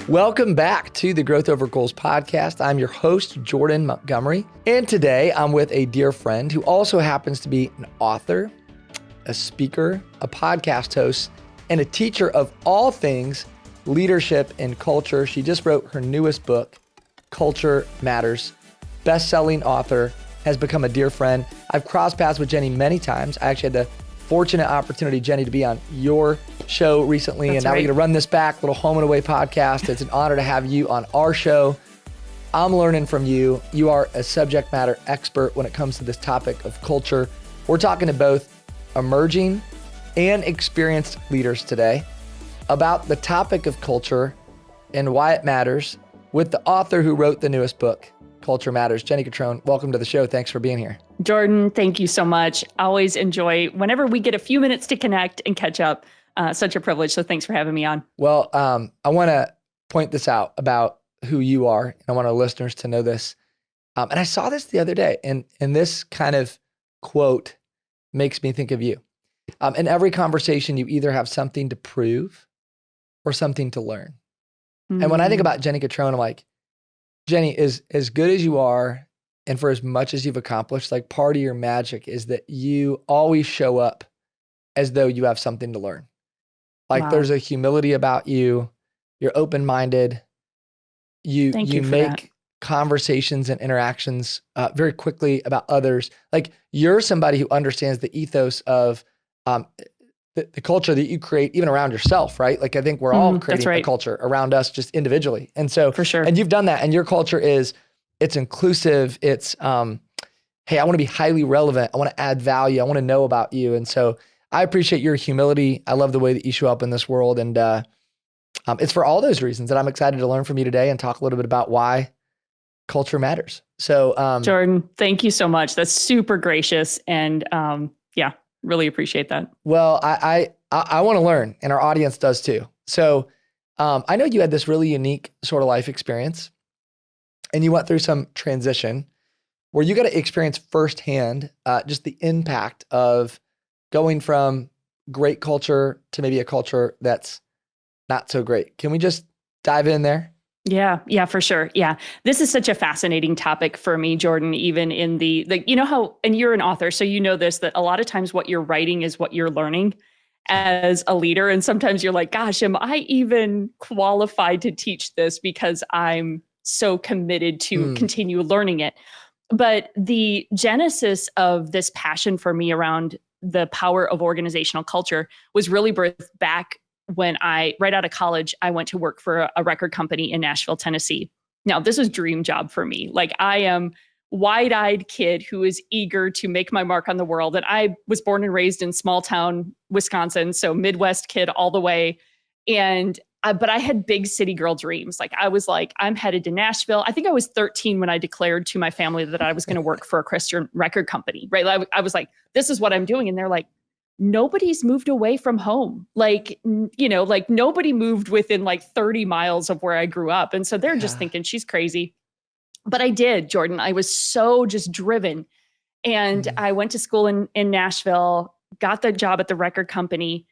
Welcome back to the Growth Over Goals podcast. I'm your host, Jordan Montgomery. And today I'm with a dear friend who also happens to be an author, a speaker, a podcast host, and a teacher of all things leadership and culture. She just wrote her newest book, Culture Matters. Best-selling author, has become a dear friend. I've crossed paths with Jenni many times. I actually had the fortunate opportunity, Jenni, to be on your show recently. That's and now right. we're going to run this back, little home and away podcast. It's an honor to have you on our show. I'm learning from you. You are a subject matter expert when it comes to this topic of culture. We're talking to both emerging and experienced leaders today about the topic of culture and why it matters with the author who wrote the newest book, Culture Matters. Jenni Catron, welcome to the show. Thanks for being here. Jordan, thank you so much. Always enjoy whenever we get a few minutes to connect and catch up. Such a privilege. So thanks for having me on. Well, I want to point this out about who you are, and I want our listeners to know this. And I saw this the other day, and this kind of quote makes me think of you. In every conversation, you either have something to prove or something to learn. And when I think about Jenni Catron, I'm like, Jenni, is as good as you are, and for as much as you've accomplished, like part of your magic is that you always show up as though you have something to learn. Like There's a humility about you. You're open-minded. You make conversations and interactions very quickly about others. Like you're somebody who understands the ethos of the culture that you create even around yourself, right? Like I think we're all creating a culture around us just individually. And so, for sure. And you've done that, and your culture it's inclusive. It's, hey, I want to be highly relevant. I want to add value. I want to know about you. And so I appreciate your humility. I love the way that you show up in this world. And it's for all those reasons that I'm excited to learn from you today and talk a little bit about why culture matters. So, Jordan, thank you so much. That's super gracious. And really appreciate that. Well, I want to learn, and our audience does too. So I know you had this really unique sort of life experience, and you went through some transition where you got to experience firsthand just the impact of going from great culture to maybe a culture that's not so great. Can we just dive in there? Yeah, for sure. Yeah. This is such a fascinating topic for me, Jordan, even in you know how, and you're an author, so you know this, that a lot of times what you're writing is what you're learning as a leader. And sometimes you're like, gosh, am I even qualified to teach this because I'm so committed to continue learning it? But the genesis of this passion for me around the power of organizational culture was really birthed back when right out of college, I went to work for a record company in Nashville, Tennessee. Now, this was a dream job for me. Like I am wide-eyed kid who is eager to make my mark on the world. And I was born and raised in small town, Wisconsin. So Midwest kid all the way. But I had big city girl dreams. Like I was like, I'm headed to Nashville. I think I was 13 when I declared to my family that I was going to work for a Christian record company, right? I was like, this is what I'm doing. And they're like, nobody's moved away from home. Like nobody moved within like 30 miles of where I grew up. And so they're just thinking she's crazy. But I did, Jordan. I was so just driven. And I went to school in Nashville, got the job at the record company.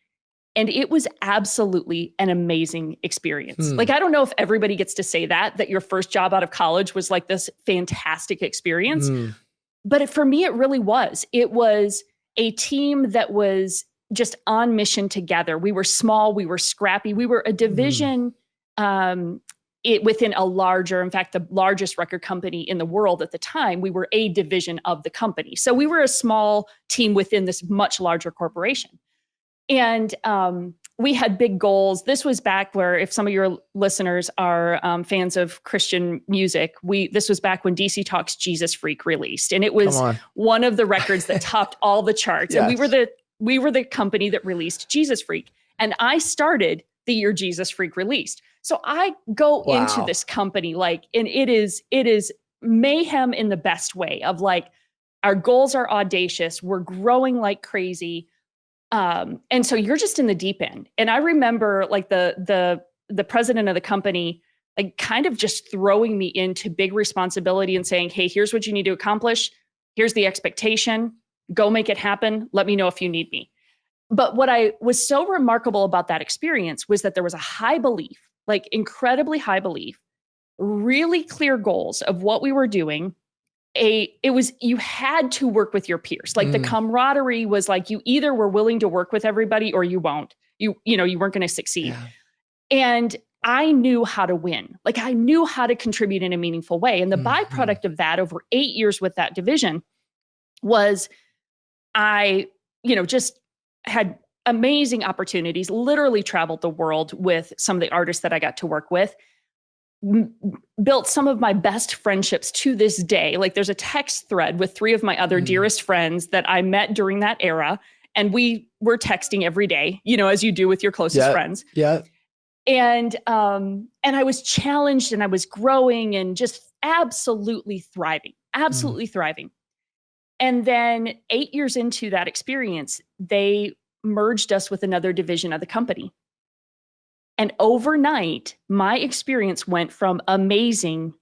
And it was absolutely an amazing experience. Like, I don't know if everybody gets to say that your first job out of college was like this fantastic experience. But for me, it really was. It was a team that was just on mission together. We were small, we were scrappy, we were a division within a larger, in fact, the largest record company in the world at the time. We were a division of the company. So we were a small team within this much larger corporation. And we had big goals. This was back where, if some of your listeners are fans of Christian music, this was back when DC Talk's Jesus Freak released. And it was one of the records that topped all the charts. Yes. And we were the company that released Jesus Freak. And I started the year Jesus Freak released. So I go into this company and it is mayhem in the best way of like, our goals are audacious. We're growing like crazy. And so you're just in the deep end. And I remember like the president of the company, like kind of just throwing me into big responsibility and saying, hey, here's what you need to accomplish. Here's the expectation. Go make it happen. Let me know if you need me. But what I was so remarkable about that experience was that there was a high belief like incredibly high belief, really clear goals of what we were doing. You had to work with your peers. Like the camaraderie was like, you either were willing to work with everybody or you won't. You weren't going to succeed. Yeah. And I knew how to win. Like I knew how to contribute in a meaningful way. And the byproduct of that over 8 years with that division was I, just had amazing opportunities, literally traveled the world with some of the artists that I got to work with, built some of my best friendships to this day. Like there's a text thread with 3 of my other dearest friends that I met during that era. And we were texting every day, as you do with your closest friends. Yeah. And I was challenged and I was growing and just absolutely thriving. And then 8 years into that experience, they merged us with another division of the company. And overnight, my experience went from amazing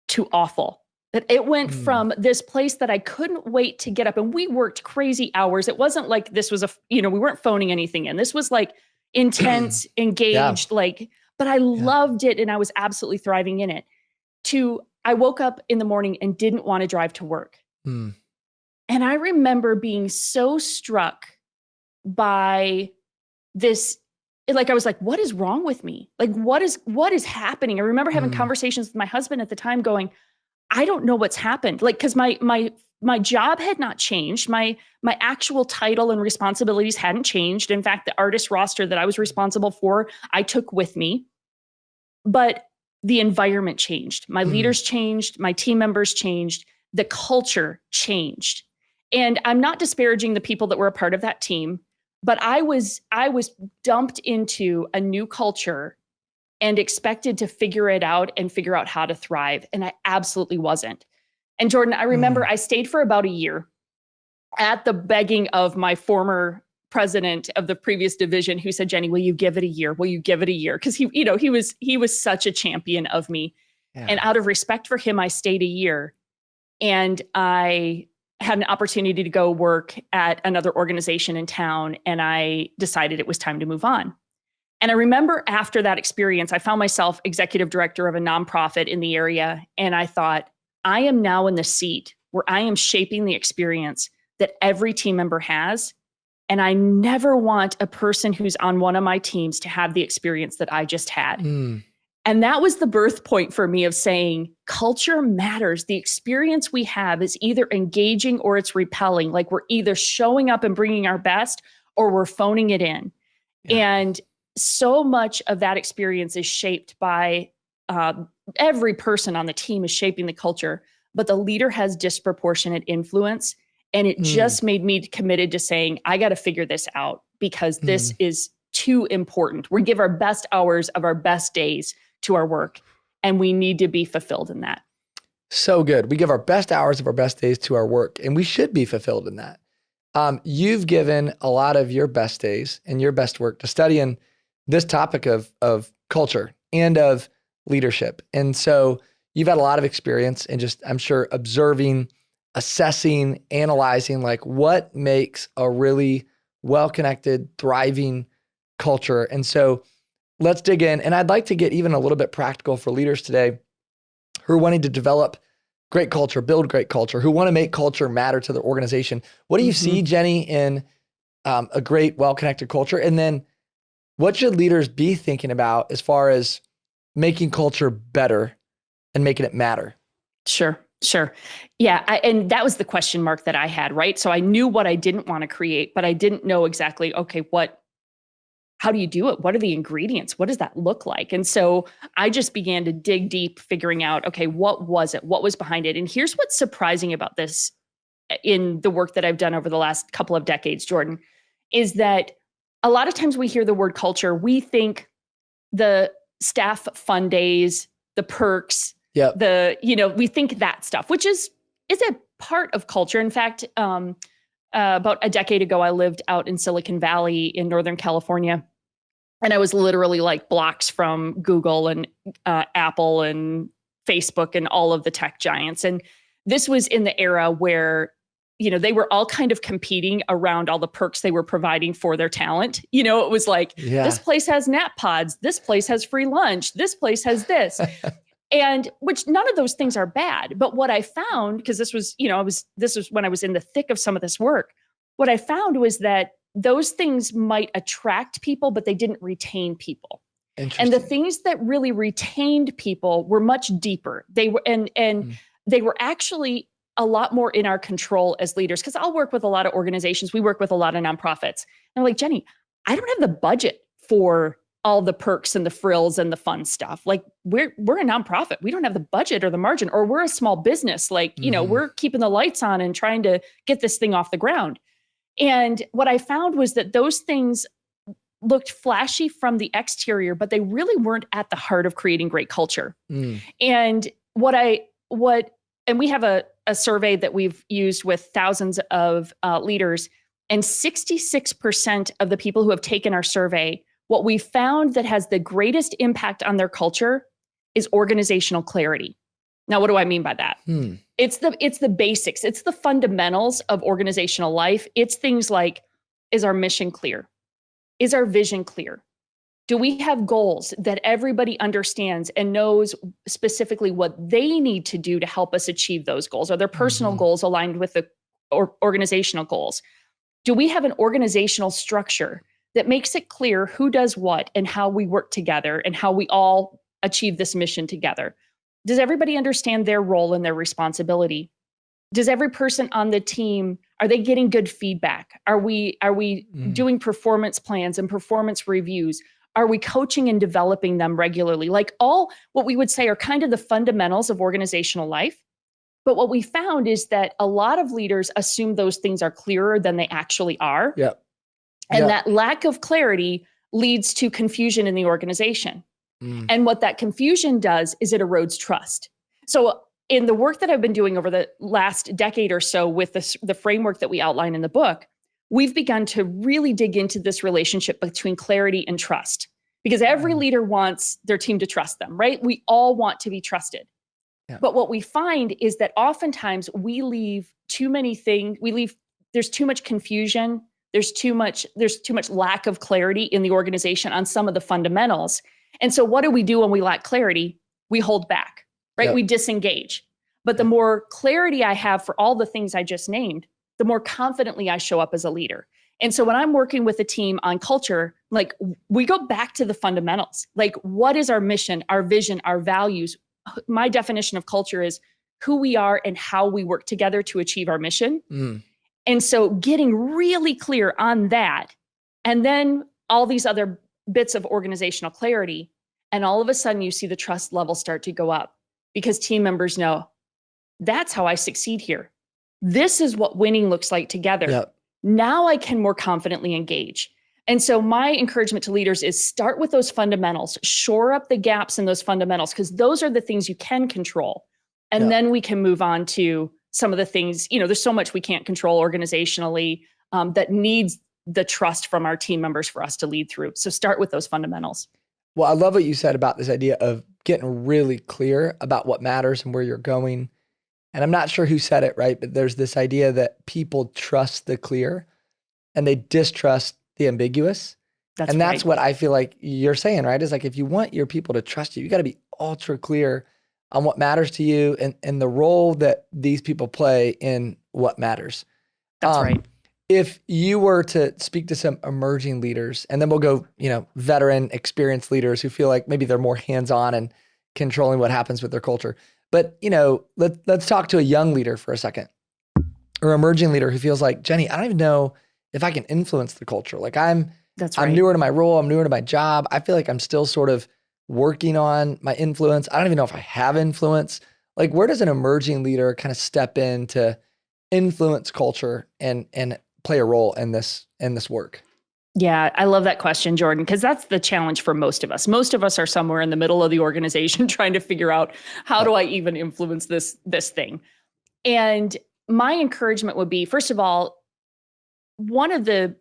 to awful. That it went from this place that I couldn't wait to get up. And we worked crazy hours. It wasn't like this was we weren't phoning anything in. This was like intense, engaged, but I loved it and I was absolutely thriving in it. I woke up in the morning and didn't want to drive to work. And I remember being so struck by this, like, I was like, what is wrong with me? Like, what is happening? I remember having conversations with my husband at the time going, I don't know what's happened. Like, cause my job had not changed. My actual title and responsibilities hadn't changed. In fact, the artist roster that I was responsible for, I took with me, but the environment changed. My leaders changed. My team members changed. The culture changed. And I'm not disparaging the people that were a part of that team, but I was dumped into a new culture and expected to figure it out and figure out how to thrive. And I absolutely wasn't. And Jordan, I remember I stayed for about a year at the begging of my former president of the previous division, who said, Jenni, will you give it a year? Will you give it a year? Because he was such a champion of me. Yeah. And out of respect for him, I stayed a year. And I had an opportunity to go work at another organization in town. And I decided it was time to move on. And I remember after that experience, I found myself executive director of a nonprofit in the area. And I thought, I am now in the seat where I am shaping the experience that every team member has. And I never want a person who's on one of my teams to have the experience that I just had. And that was the birth point for me of saying, culture matters. The experience we have is either engaging or it's repelling. Like we're either showing up and bringing our best or we're phoning it in. Yeah. And so much of that experience is shaped by every person on the team is shaping the culture, but the leader has disproportionate influence. And it just made me committed to saying, I got to figure this out because this is too important. We give our best hours of our best days to our work, and we need to be fulfilled in that. So good. We give our best hours of our best days to our work, and we should be fulfilled in that. You've given a lot of your best days and your best work to studying this topic of culture and of leadership. And so you've had a lot of experience in just, I'm sure, observing, assessing, analyzing, like what makes a really well-connected, thriving culture. And so let's dig in. And I'd like to get even a little bit practical for leaders today who are wanting to develop great culture, build great culture, who want to make culture matter to their organization. What do you see, Jenni, in a great, well-connected culture? And then what should leaders be thinking about as far as making culture better and making it matter? Sure. Yeah. And that was the question mark that I had, right? So I knew what I didn't want to create, but I didn't know exactly, okay, how do you do it? What are the ingredients? What does that look like? And so I just began to dig deep, figuring out, okay, what was it? What was behind it? And here's what's surprising about this in the work that I've done over the last couple of decades, Jordan, is that a lot of times we hear the word culture, we think the staff fun days, the perks, we think that stuff, which is a part of culture. In fact, about a decade ago, I lived out in Silicon Valley in Northern California. And I was literally like blocks from Google and Apple and Facebook and all of the tech giants. And this was in the era where they were all kind of competing around all the perks they were providing for their talent. It was like, this place has nap pods, this place has free lunch, this place has this. And which none of those things are bad. But what I found, because this was when I was in the thick of some of this work, what I found was that those things might attract people, but they didn't retain people. And the things that really retained people were much deeper. They were, and they were actually a lot more in our control as leaders. Because I'll work with a lot of organizations. We work with a lot of nonprofits. And I'm like, Jenni, I don't have the budget for all the perks and the frills and the fun stuff. Like we're a nonprofit. We don't have the budget or the margin, or we're a small business. Like, we're keeping the lights on and trying to get this thing off the ground. And what I found was that those things looked flashy from the exterior, but they really weren't at the heart of creating great culture. And and we have a survey that we've used with thousands of leaders, and 66% of the people who have taken our survey, what we found that has the greatest impact on their culture is organizational clarity. Now, what do I mean by that? It's the basics. It's the fundamentals of organizational life. It's things like, is our mission clear? Is our vision clear? Do we have goals that everybody understands and knows specifically what they need to do to help us achieve those goals? Are their personal goals aligned with the organizational goals? Do we have an organizational structure that makes it clear who does what and how we work together and how we all achieve this mission together? Does everybody understand their role and their responsibility? Does every person on the team, are they getting good feedback? Are we doing performance plans and performance reviews? Are we coaching and developing them regularly? Like all what we would say are kind of the fundamentals of organizational life. But what we found is that a lot of leaders assume those things are clearer than they actually are. And that lack of clarity leads to confusion in the organization. And what that confusion does is it erodes trust. So in the work that I've been doing over the last decade or so with the framework that we outline in the book, we've begun to really dig into this relationship between clarity and trust, because every leader wants their team to trust them, right? We all want to be trusted. But what we find is that oftentimes we leave too many things. There's too much confusion. There's too much lack of clarity in the organization on some of the fundamentals. And so what do we do when we lack clarity? We hold back, right? We disengage. But the more clarity I have for all the things I just named, the more confidently I show up as a leader. And so when I'm working with a team on culture, like we go back to the fundamentals. Like, what is our mission, our vision, our values? My definition of culture is who we are and how we work together to achieve our mission. And so getting really clear on that, and then all these other bits of organizational clarity, and all of a sudden you see the trust level start to go up because team members know that's how I succeed here. This is what winning looks like together. Now I can more confidently engage. And so my encouragement to leaders is start with those fundamentals, shore up the gaps in those fundamentals, because those are the things you can control. And then we can move on to some of the things, there's so much we can't control organizationally that needs the trust from our team members for us to lead through. So start with those fundamentals. Well, I love what you said about this idea of getting really clear about what matters and where you're going. And I'm not sure who said it, right? But there's this idea that people trust the clear and they distrust the ambiguous. That's what I feel like you're saying, right? Is like, if you want your people to trust you, you got to be ultra clear on what matters to you and the role that these people play in what matters. That's right. If you were to speak to some emerging leaders, and then we'll go, veteran, experienced leaders who feel like maybe they're more hands-on and controlling what happens with their culture. But, let's talk to a young leader for a second, or emerging leader who feels like, Jenni, I don't even know if I can influence the culture. Like I'm newer to my role. I'm newer to my job. I feel like I'm still sort of working on my influence. I don't even know if I have influence. Like, where does an emerging leader kind of step in to influence culture and play a role in this work? Yeah, I love that question, Jordan, because that's the challenge for most of us. Most of us are somewhere in the middle of the organization trying to figure out, how do I even influence this thing? And my encouragement would be, first of all, one of the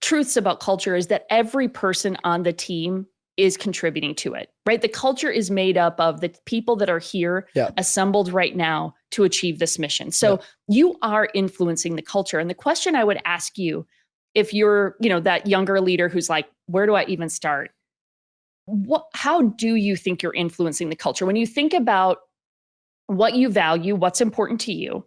truths about culture is that every person on the team is contributing to it, right? The culture is made up of the people that are here assembled right now to achieve this mission. So you are influencing the culture. And the question I would ask you, if you're, that younger leader who's like, where do I even start? How do you think you're influencing the culture? When you think about what you value, what's important to you,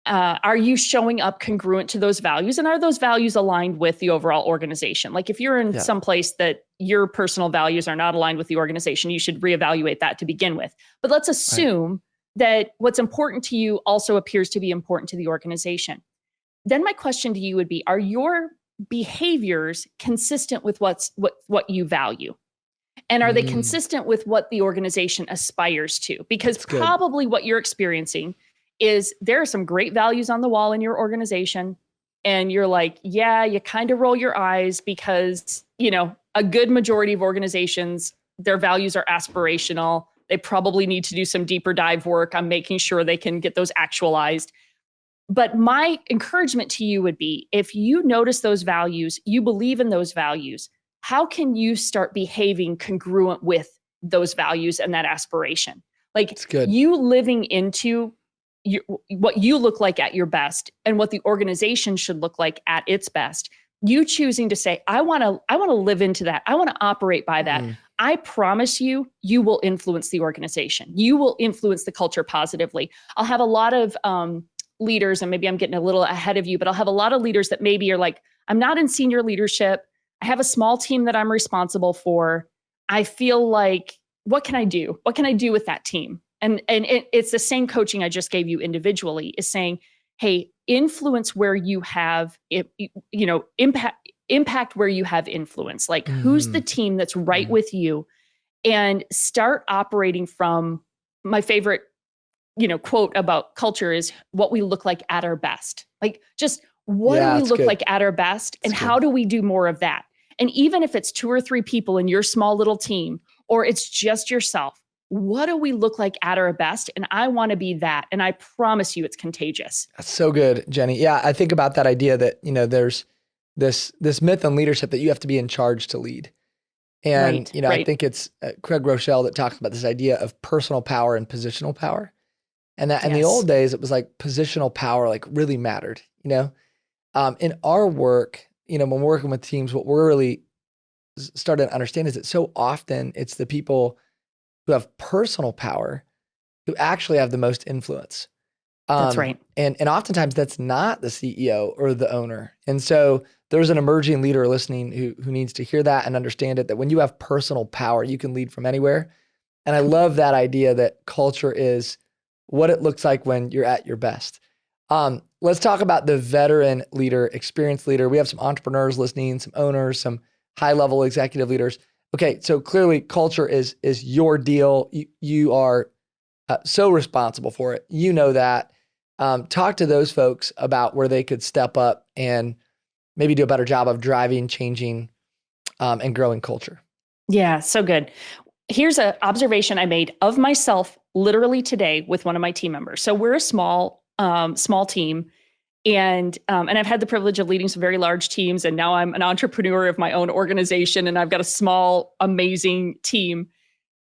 are you showing up congruent to those values? And are those values aligned with the overall organization? Like if you're in some place that your personal values are not aligned with the organization, you should reevaluate that to begin with. But let's assume that what's important to you also appears to be important to the organization. Then my question to you would be, are your behaviors consistent with what you value? And are they consistent with what the organization aspires to? Because probably what you're experiencing is there are some great values on the wall in your organization. And you're like, yeah, you kind of roll your eyes because, a good majority of organizations, their values are aspirational. They probably need to do some deeper dive work on making sure they can get those actualized. But my encouragement to you would be, if you notice those values, you believe in those values, how can you start behaving congruent with those values and that aspiration? Like you living into what you look like at your best and what the organization should look like at its best. You choosing to say, I want to live into that. I want to operate by that. I promise you, you will influence the organization. You will influence the culture positively. I'll have a lot of leaders, and maybe I'm getting a little ahead of you, but I'll have a lot of leaders that maybe are like, I'm not in senior leadership. I have a small team that I'm responsible for. I feel like, what can I do? What can I do with that team? And it's the same coaching I just gave you individually, is saying, hey, influence where you have, impact where you have influence. Like who's the team that's right with you, and start operating from my favorite, quote about culture is what we look like at our best. Like just what do we look like at our best, and how do we do more of that? And even if it's 2 or 3 people in your small little team, or it's just yourself, what do we look like at our best? And I want to be that. And I promise you it's contagious. That's so good, Jenni. Yeah, I think about that idea that, there's this myth on leadership that you have to be in charge to lead. And, I think it's Craig Rochelle that talks about this idea of personal power and positional power. And that in the old days, it was like positional power like really mattered, in our work, when we're working with teams, what we're really starting to understand is that so often it's the people who have personal power who actually have the most influence. That's right. And oftentimes that's not the CEO or the owner. And so there's an emerging leader listening who needs to hear that and understand it, that when you have personal power, you can lead from anywhere. And I love that idea that culture is what it looks like when you're at your best. Let's talk about the veteran leader, experienced leader. We have some entrepreneurs listening, some owners, some high-level executive leaders. Okay, so clearly culture is your deal. You are so responsible for it. You know that. Talk to those folks about where they could step up and maybe do a better job of driving, changing, and growing culture. Yeah, so good. Here's an observation I made of myself literally today with one of my team members. So we're a small team. And I've had the privilege of leading some very large teams. And now I'm an entrepreneur of my own organization, and I've got a small, amazing team.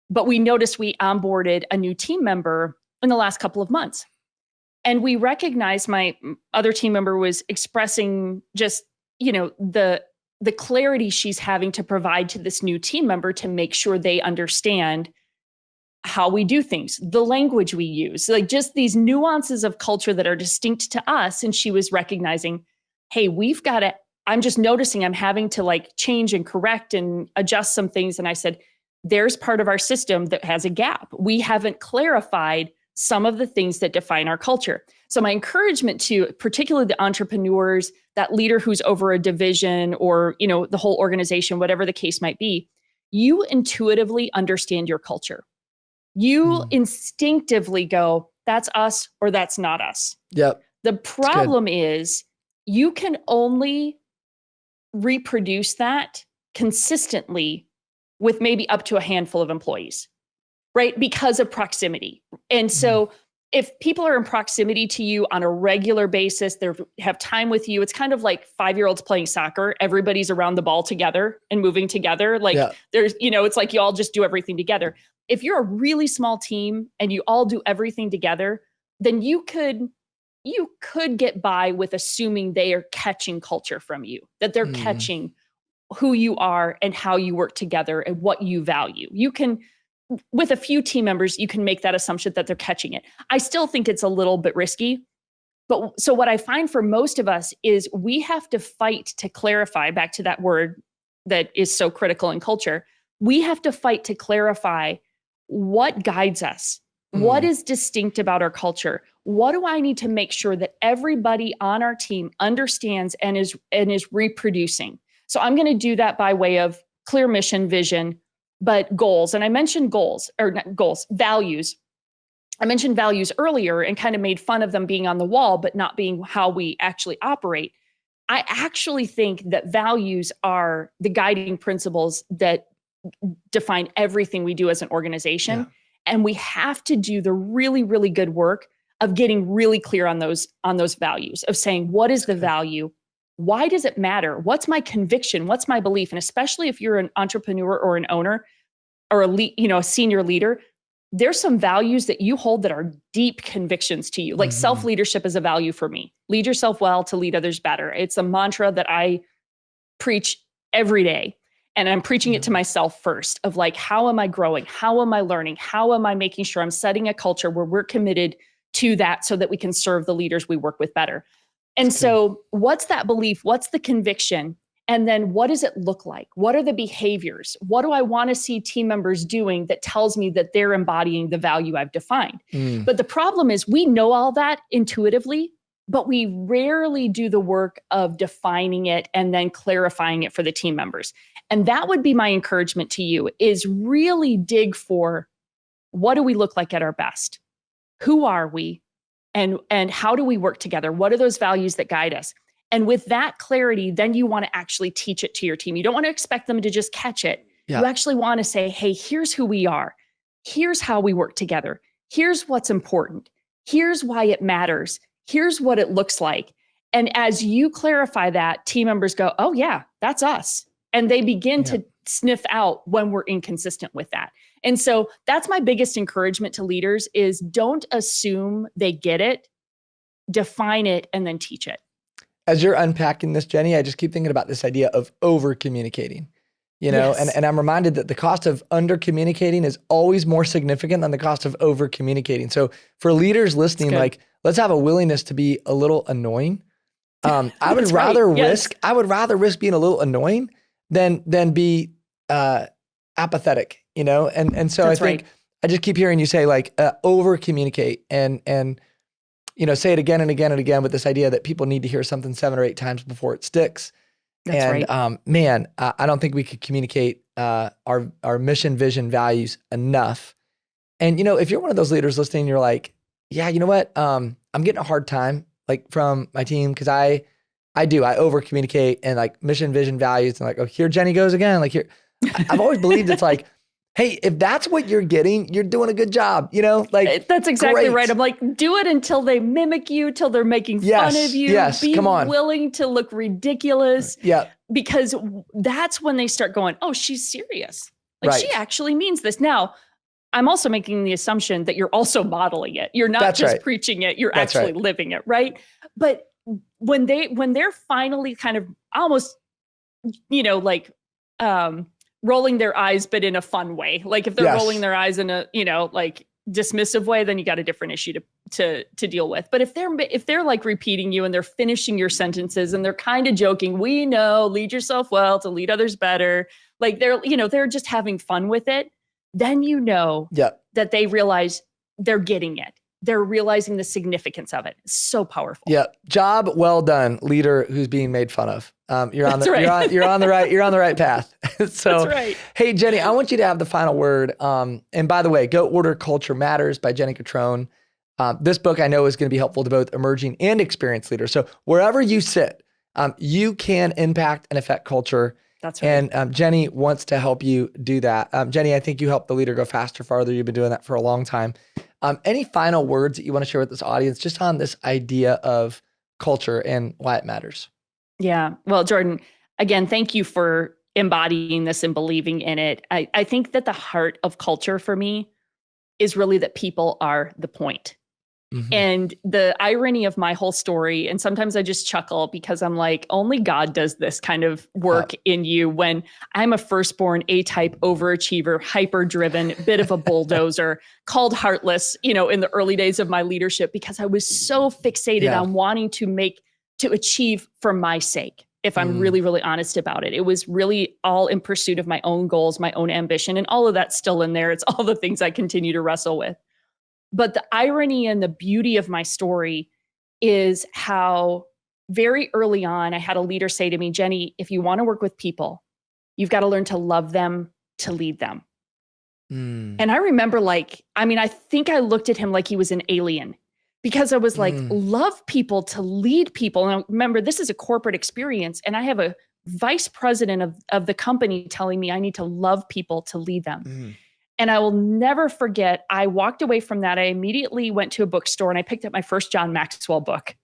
But we noticed we onboarded a new team member in the last couple of months. And we recognized my other team member was expressing just, the clarity she's having to provide to this new team member to make sure they understand how we do things, the language we use, like just these nuances of culture that are distinct to us. And she was recognizing, hey, I'm just noticing I'm having to like change and correct and adjust some things. And I said, there's part of our system that has a gap. We haven't clarified some of the things that define our culture. So my encouragement to particularly the entrepreneurs, that leader who's over a division or, the whole organization, whatever the case might be, you intuitively understand your culture. You instinctively go, that's us or that's not us. Yep. The problem is you can only reproduce that consistently with maybe up to a handful of employees, right? Because of proximity. And so if people are in proximity to you on a regular basis, they have time with you. It's kind of like 5-year-olds playing soccer. Everybody's around the ball together and moving together. Like there's, it's like you all just do everything together. If you're a really small team and you all do everything together, then you could get by with assuming they are catching culture from you, that they're catching who you are and how you work together and what you value. You can, with a few team members, you can make that assumption that they're catching it. I still think it's a little bit risky. But so what I find for most of us is we have to fight to clarify, back to that word that is so critical in culture. We have to fight to clarify what guides us. What is distinct about our culture? What do I need to make sure that everybody on our team understands and is reproducing? So I'm going to do that by way of clear mission, vision, but goals. And I mentioned values. I mentioned values earlier and kind of made fun of them being on the wall, but not being how we actually operate. I actually think that values are the guiding principles that define everything we do as an organization. Yeah. And we have to do the really, really good work of getting really clear on those values, of saying, what is the value? Why does it matter? What's my conviction? What's my belief? And especially if you're an entrepreneur or an owner or a senior leader, there's some values that you hold that are deep convictions to you. Like self-leadership is a value for me. Lead yourself well to lead others better. It's a mantra that I preach every day. And I'm preaching it to myself first of like, how am I growing? How am I learning? How am I making sure I'm setting a culture where we're committed to that so that we can serve the leaders we work with better? And so what's that belief? What's the conviction? And then what does it look like? What are the behaviors? What do I want to see team members doing that tells me that they're embodying the value I've defined? But the problem is we know all that intuitively, but we rarely do the work of defining it and then clarifying it for the team members. And that would be my encouragement to you, is really dig for, what do we look like at our best? Who are we? And how do we work together? What are those values that guide us? And with that clarity, then you want to actually teach it to your team. You don't want to expect them to just catch it. Yeah. You actually want to say, hey, here's who we are. Here's how we work together. Here's what's important. Here's why it matters. Here's what it looks like. And as you clarify that, team members go, oh yeah, that's us. And they begin to sniff out when we're inconsistent with that. And so that's my biggest encouragement to leaders is don't assume they get it, define it, and then teach it. As you're unpacking this, Jenni, I just keep thinking about this idea of over communicating, and I'm reminded that the cost of under communicating is always more significant than the cost of over communicating. So for leaders listening, like, let's have a willingness to be a little annoying. I would rather risk being a little annoying than be apathetic, and so I think I just keep hearing you say like over communicate and say it again and again and again with this idea that people need to hear something 7 or 8 times before it sticks. That's right. I don't think we could communicate our mission, vision, values enough. And if you're one of those leaders listening, you're like, yeah, you know what? I'm getting a hard time like from my team because I over communicate and like mission, vision, values, and like, oh, here Jenni goes again. Like here, I've always believed it's like, hey, if that's what you're getting, you're doing a good job, like that's exactly right. I'm like, do it until they mimic you, till they're making fun of you. Yes, be come on. Willing to look ridiculous. Yeah. Because that's when they start going, oh, she's serious. Like she actually means this. Now, I'm also making the assumption that you're also modeling it. You're not just preaching it, you're actually living it, right? But when they're finally kind of almost, rolling their eyes, but in a fun way. Like if they're rolling their eyes in a, like dismissive way, then you got a different issue to deal with. But if they're like repeating you and they're finishing your sentences and they're kind of joking, we know, lead yourself well to lead others better. Like they're just having fun with it. Then that they realize they're getting it. They're realizing the significance of it. It's so powerful. Yeah. Job well done, leader who's being made fun of. You're on the right path. So, that's right. Hey, Jenni, I want you to have the final word. And by the way, go order Culture Matters by Jenni Catron. This book I know is going to be helpful to both emerging and experienced leaders. So wherever you sit, you can impact and affect culture. That's right. And Jenni wants to help you do that. Jenni, I think you help the leader go faster, farther. You've been doing that for a long time. Any final words that you want to share with this audience just on this idea of culture and why it matters? Yeah. Well, Jordan, again, thank you for embodying this and believing in it. I think that the heart of culture for me is really that people are the point. Mhm. And the irony of my whole story, and sometimes I just chuckle because I'm like, only God does this kind of work in you when I'm a firstborn A-type overachiever, hyper-driven, bit of a bulldozer, called heartless, in the early days of my leadership because I was so fixated on wanting to achieve for my sake. If I'm really, really honest about it, it was really all in pursuit of my own goals, my own ambition, and all of that's still in there. It's all the things I continue to wrestle with. But the irony and the beauty of my story is how very early on, I had a leader say to me, Jenni, if you want to work with people, you've got to learn to love them, to lead them. And I remember I think I looked at him like he was an alien because I was like, love people, to lead people. And remember, this is a corporate experience. And I have a vice president of the company telling me I need to love people, to lead them. And I will never forget, I walked away from that. I immediately went to a bookstore and I picked up my first John Maxwell book.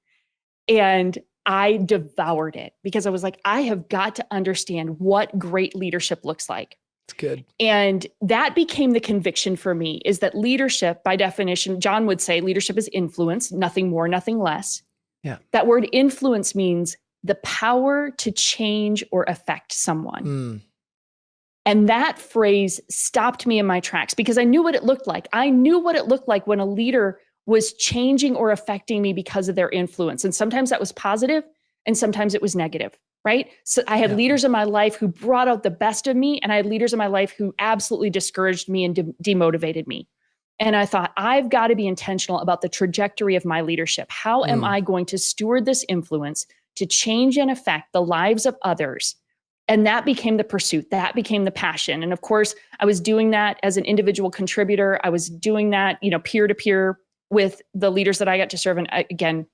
And I devoured it because I was like, I have got to understand what great leadership looks like. It's good. And that became the conviction for me, is that leadership, by definition, John would say leadership is influence, nothing more, nothing less. Yeah. That word influence means the power to change or affect someone. And that phrase stopped me in my tracks because I knew what it looked like. I knew what it looked like when a leader was changing or affecting me because of their influence. And sometimes that was positive and sometimes it was negative, right? So I had leaders in my life who brought out the best of me, and I had leaders in my life who absolutely discouraged me and demotivated me. And I thought, I've got to be intentional about the trajectory of my leadership. How am I going to steward this influence to change and affect the lives of others? And that became the pursuit. That became the passion. And of course, I was doing that as an individual contributor. I was doing that, peer to peer with the leaders that I got to serve. And I, again,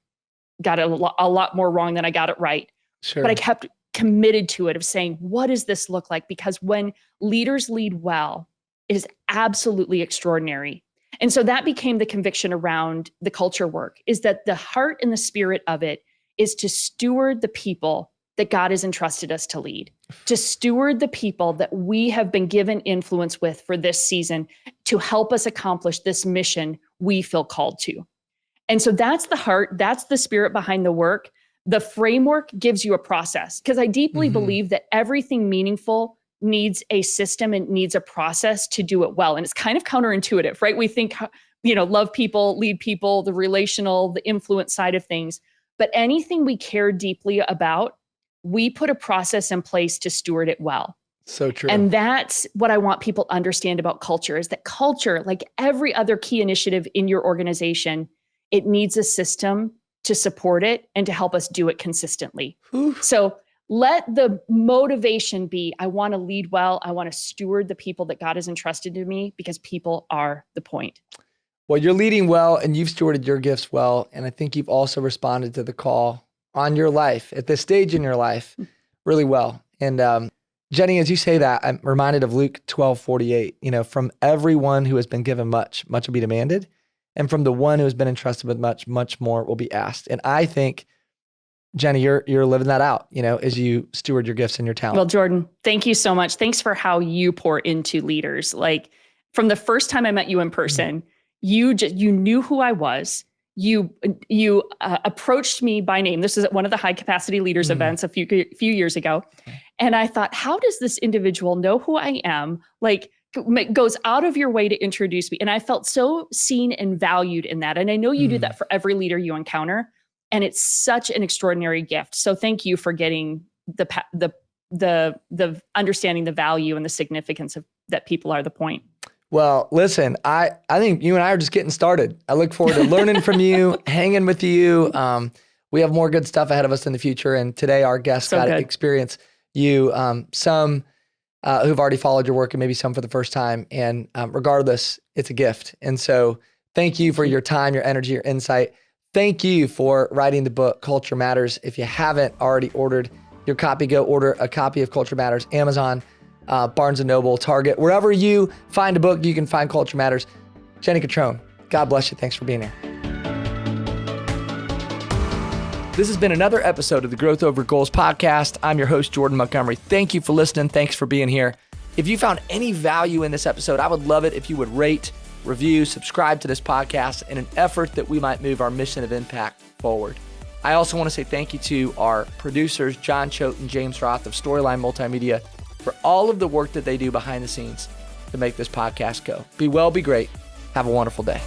got a lot more wrong than I got it right. Sure. But I kept committed to it, of saying, what does this look like? Because when leaders lead well, it is absolutely extraordinary. And so that became the conviction around the culture work, is that the heart and the spirit of it is to steward the people that God has entrusted us to lead, to steward the people that we have been given influence with for this season to help us accomplish this mission we feel called to. And so that's the heart, that's the spirit behind the work. The framework gives you a process, because I deeply believe that everything meaningful needs a system and needs a process to do it well. And it's kind of counterintuitive, right? We think, love people, lead people, the relational, the influence side of things. But anything we care deeply about, we put a process in place to steward it well. So true. And that's what I want people to understand about culture, is that culture, like every other key initiative in your organization, it needs a system to support it and to help us do it consistently. So let the motivation be, I want to lead well. I want to steward the people that God has entrusted to me, because people are the point. Well, you're leading well and you've stewarded your gifts well. And I think you've also responded to the call on your life at this stage in your life really well. And Jenni, as you say that, I'm reminded of Luke 12:48, from everyone who has been given much, much will be demanded. And from the one who has been entrusted with much, much more will be asked. And I think, Jenni, you're living that out, as you steward your gifts and your talent. Well, Jordan, thank you so much. Thanks for how you pour into leaders. Like, from the first time I met you in person, you knew who I was. You approached me by name. This is at one of the high capacity leaders events a few years ago. And I thought, how does this individual know who I am? Like, goes out of your way to introduce me. And I felt so seen and valued in that. And I know you do that for every leader you encounter. And it's such an extraordinary gift. So thank you for getting the understanding the value and the significance of that people are the point. Well, listen, I think you and I are just getting started. I look forward to learning from you, hanging with you. We have more good stuff ahead of us in the future. And today our guests got to experience you, some who've already followed your work and maybe some for the first time. And regardless, it's a gift. And so thank you for your time, your energy, your insight. Thank you for writing the book, Culture Matters. If you haven't already ordered your copy, go order a copy of Culture Matters, Amazon, Barnes & Noble, Target, wherever you find a book, you can find Culture Matters. Jenni Catron, God bless you. Thanks for being here. This has been another episode of the Growth Over Goals podcast. I'm your host, Jordan Montgomery. Thank you for listening. Thanks for being here. If you found any value in this episode, I would love it if you would rate, review, subscribe to this podcast in an effort that we might move our mission of impact forward. I also want to say thank you to our producers, John Choate and James Roth of Storyline Multimedia, for all of the work that they do behind the scenes to make this podcast go. Be well, be great. Have a wonderful day.